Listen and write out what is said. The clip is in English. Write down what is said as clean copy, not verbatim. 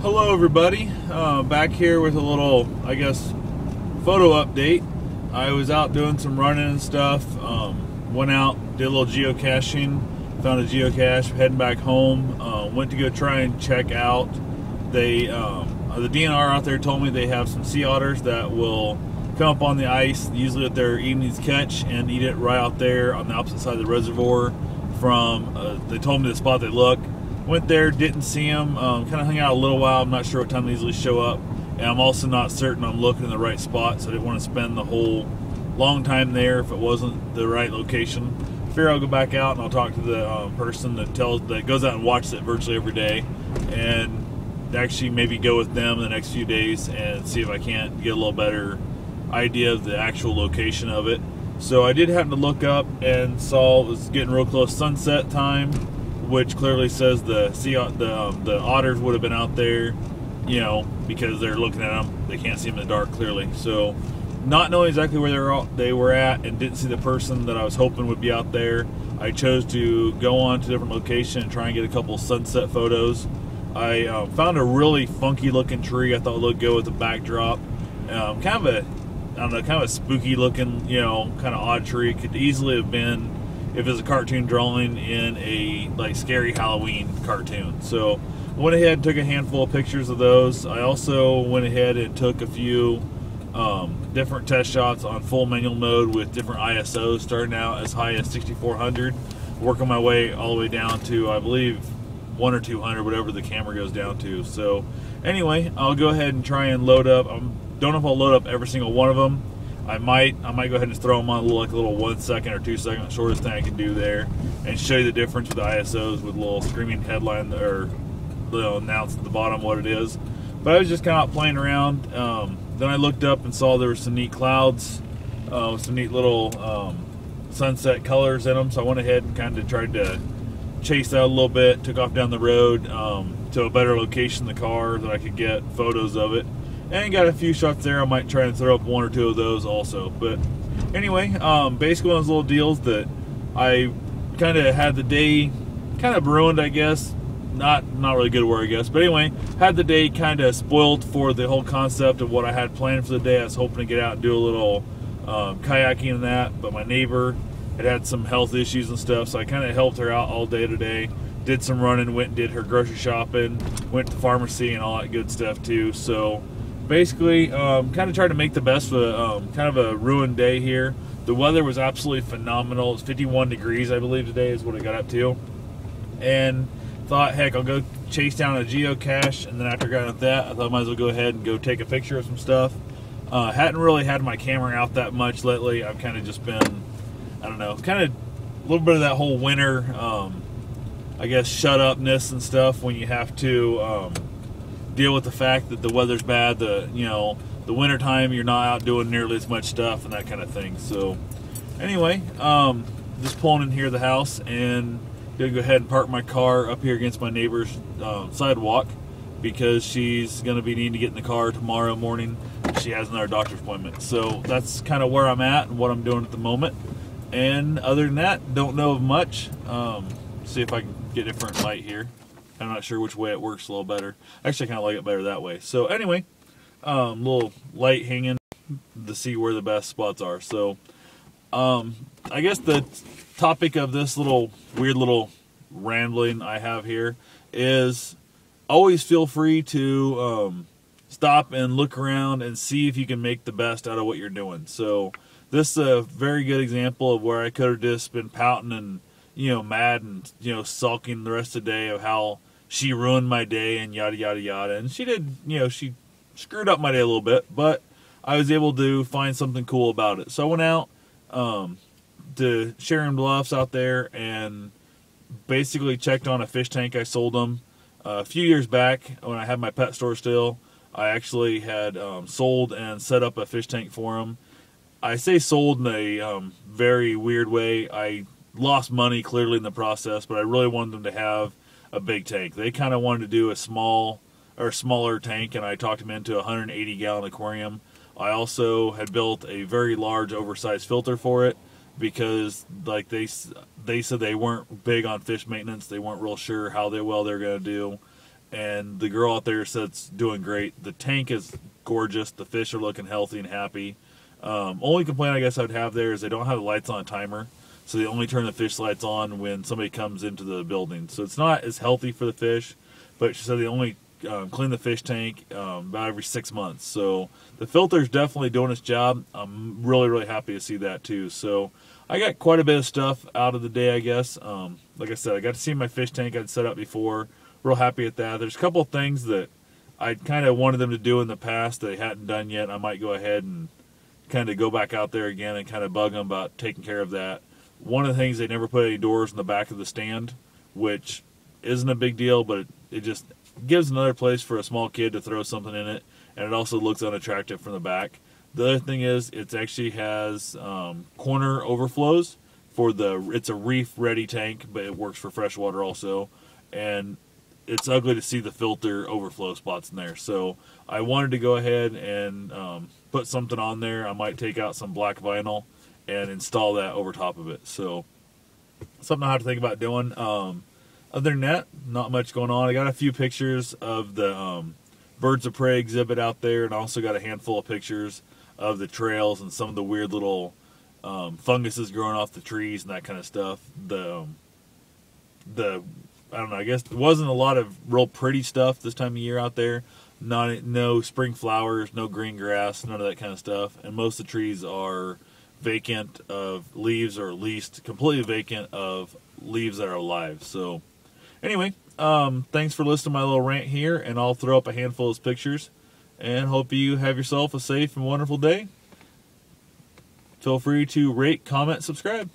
Hello everybody, back here with a little, I guess, photo update. I was out doing some running and stuff, went out, did a little geocaching, found a geocache, heading back home, went to go try and check out. The DNR out there told me they have some sea otters that will come up on the ice, usually at their evening's catch, and eat it right out there on the opposite side of the reservoir from, they told me the spot they look. Went there, didn't see them, kind of hung out a little while. I'm not sure what time they usually show up, and I'm also not certain I'm looking in the right spot, so I didn't want to spend the whole long time there if it wasn't the right location. Figure I'll go back out and I'll talk to the person that goes out and watches it virtually every day, and actually maybe go with them in the next few days and see if I can't get a little better idea of the actual location of it. So I did happen to look up and saw it was getting real close sunset time, which clearly says the otters would have been out there, you know, because they're looking at them. They can't see them in the dark clearly. So, not knowing exactly where they were at and didn't see the person that I was hoping would be out there, I chose to go on to a different location and try and get a couple sunset photos. I found a really funky looking tree I thought would look good with the backdrop. Kind of a, I don't know, kind of a spooky looking, you know, kind of odd tree. It could easily have been, if it's a cartoon drawing in a like scary Halloween cartoon. So went ahead and took a handful of pictures of those. I also went ahead and took a few different test shots on full manual mode with different ISOs, starting out as high as 6400, working my way all the way down to, I believe, 1 or 200, whatever the camera goes down to. So anyway, I'll go ahead and try and load up. I don't know if I'll load up every single one of them. I might go ahead and just throw them on a little 1 second or 2 second, shortest thing I can do there, and show you the difference with the ISOs with a little screaming headline or they'll announce at the bottom what it is. But I was just kind of playing around. Then I looked up and saw there were some neat clouds, some neat little sunset colors in them. So I went ahead and kind of tried to chase that a little bit. Took off down the road to a better location in the car that I could get photos of it. And got a few shots there. I might try and throw up 1 or 2 of those also. But anyway, basically one of those little deals that I kind of had the day kind of ruined, I guess. Not really good word, I guess. But anyway, had the day kind of spoiled for the whole concept of what I had planned for the day. I was hoping to get out and do a little kayaking and that. But my neighbor had some health issues and stuff, so I kind of helped her out all day today. Did some running, went and did her grocery shopping, went to the pharmacy and all that good stuff too. So basically, kind of tried to make the best of kind of a ruined day here. The weather was absolutely phenomenal. It's 51 degrees, I believe, today is what it got up to. And thought, heck, I'll go chase down a geocache. And then after I got at that, I thought I might as well go ahead and go take a picture of some stuff. Hadn't really had my camera out that much lately. I've kind of just been, I don't know, kind of a little bit of that whole winter, I guess, shut-upness and stuff when you have to deal with the fact that the weather's bad, the winter time, you're not out doing nearly as much stuff and that kind of thing. So anyway, just pulling in here the house and gonna go ahead and park my car up here against my neighbor's sidewalk because she's gonna be needing to get in the car tomorrow morning. She has another doctor's appointment. So that's kind of where I'm at and what I'm doing at the moment. And other than that, don't know of much. See if I can get a different light here. I'm not sure which way it works a little better. Actually, I kind of like it better that way. So anyway, little light hanging to see where the best spots are. So I guess the topic of this little weird little rambling I have here is always feel free to stop and look around and see if you can make the best out of what you're doing. So this is a very good example of where I could have just been pouting and, you know, mad and, you know, sulking the rest of the day of how she ruined my day and yada yada yada. And she did, you know, she screwed up my day a little bit, but I was able to find something cool about it. So I went out to Sharon Bluffs out there and basically checked on a fish tank I sold them a few years back when I had my pet store still. I actually had sold and set up a fish tank for them. I say sold in a very weird way. I lost money clearly in the process, but I really wanted them to have a big tank. They kind of wanted to do a smaller tank, and I talked them into a 180-gallon aquarium. I also had built a very large oversized filter for it because, like, they said they weren't big on fish maintenance. They weren't real sure how well they're going to do. and the girl out there said it's doing great. The tank is gorgeous. The fish are looking healthy and happy. Only complaint I guess I would have there is they don't have the lights on a timer, so they only turn the fish lights on when somebody comes into the building. So it's not as healthy for the fish, but she said they only clean the fish tank about every 6 months. So the filter's definitely doing its job. I'm really happy to see that too. So I got quite a bit of stuff out of the day, I guess. Like I said, I got to see my fish tank I'd set up before. Real happy at that. There's a couple of things that I kind of wanted them to do in the past that they hadn't done yet. I might go ahead and kind of go back out there again and kind of bug them about taking care of that. One of the things, they never put any doors in the back of the stand, which isn't a big deal, but it just gives another place for a small kid to throw something in it, and it also looks unattractive from the back. The other thing is it actually has corner overflows for it's a reef ready tank, but it works for freshwater also, and it's ugly to see the filter overflow spots in there. So I wanted to go ahead and put something on there. I might take out some black vinyl and install that over top of it. So something I have to think about doing. Other than that, not much going on. I got a few pictures of the birds of prey exhibit out there, and also got a handful of pictures of the trails and some of the weird little funguses growing off the trees and that kind of stuff. I don't know, I guess there wasn't a lot of real pretty stuff this time of year out there. No spring flowers, no green grass, none of that kind of stuff. And most of the trees are vacant of leaves, or at least completely vacant of leaves that are alive. So anyway, thanks for listening to my little rant here, and I'll throw up a handful of pictures, and hope you have yourself a safe and wonderful day. Feel free to rate, comment, subscribe.